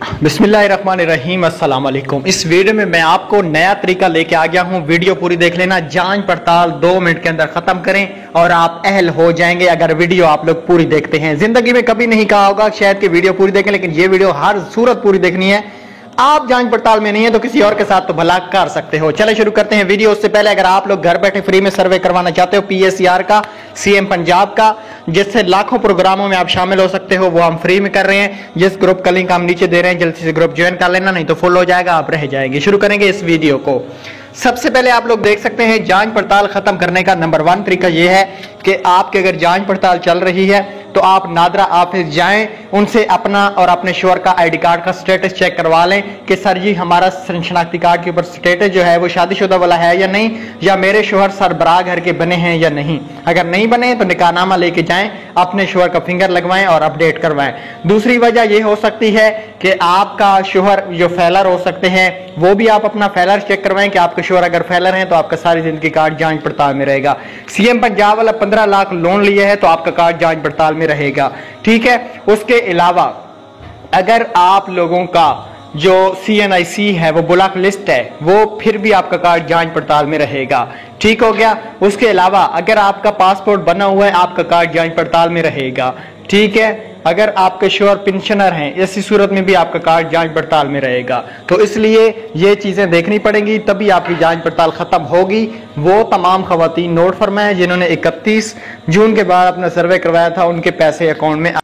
बिस्मिल्लाहिर्रहमानिर्रहीम, अस्सलाम वालेकुम। इस वीडियो में मैं आपको नया तरीका लेके आ गया हूं। वीडियो पूरी देख लेना। जांच पड़ताल 2 मिनट के अंदर खत्म करें और आप अहल हो जाएंगे अगर वीडियो आप लोग पूरी देखते हैं। जिंदगी में कभी नहीं कहा होगा शायद कि वीडियो पूरी देखें, लेकिन ये वीडियो हर सूरत पूरी देखनी है। आप जांच पड़ताल में नहीं है तो किसी और के साथ तो भला कर सकते हो। चले शुरू करते हैं वीडियो। उससे पहले अगर आप लोग घर बैठे फ्री में सर्वे करवाना चाहते हो PSER का, CM पंजाब का, जिससे लाखों प्रोग्रामों में आप शामिल हो सकते हो, वो हम फ्री में कर रहे हैं। जिस ग्रुप का लिंक हम नीचे दे रहे हैं, जल्दी से ग्रुप ज्वाइन कर लेना, नहीं तो फुल हो जाएगा, आप रह जाएंगे। शुरू करेंगे इस वीडियो को। सबसे पहले आप लोग देख सकते हैं जांच पड़ताल खत्म करने का नंबर 1 तरीका यह है कि आपके अगर जांच पड़ताल चल रही है तो आप नादरा ऑफिस जाएं, उनसे अपना और अपने शोहर का ID कार्ड का स्टेटस चेक करवा लें कि सर जी हमारा शनाख्ती कार्ड के ऊपर स्टेटस जो है वो शादीशुदा वाला है या नहीं, या मेरे शोहर सरबराह घर के बने हैं या नहीं। अगर नहीं बने तो निकाहनामा लेके जाएं, अपने शोहर का फिंगर लगवाएं और अपडेट करवाएं। दूसरी वजह यह हो सकती है कि आपका शोहर जो फेलर हो सकते हैं, वो भी आप अपना फेलर चेक करवाएं कि आपके शोहर अगर फेलर हैं तो आपका सारी जिंदगी कार्ड जांच पड़ताल में रहेगा। CM पंजाब वाला 15 लाख लोन लिया है तो आपका कार्ड जांच पड़ताल में रहेगा, ठीक है। उसके अलावा अगर आप लोगों का जो CNIC है वो ब्लॉक लिस्ट है, वो फिर भी आपका कार्ड जांच पड़ताल में रहेगा, ठीक हो गया। उसके अलावा अगर आपका पासपोर्ट बना हुआ है, आपका कार्ड जांच पड़ताल में रहेगा, ठीक है। अगर आपके शोहर पेंशनर हैं, ऐसी सूरत में भी आपका कार्ड जांच पड़ताल में रहेगा। तो इसलिए ये चीजें देखनी पड़ेंगी, तभी आपकी जांच पड़ताल खत्म होगी। वो तमाम खवातीन नोट फरमाएं जिन्होंने 31 जून के बाद अपना सर्वे करवाया था, उनके पैसे अकाउंट में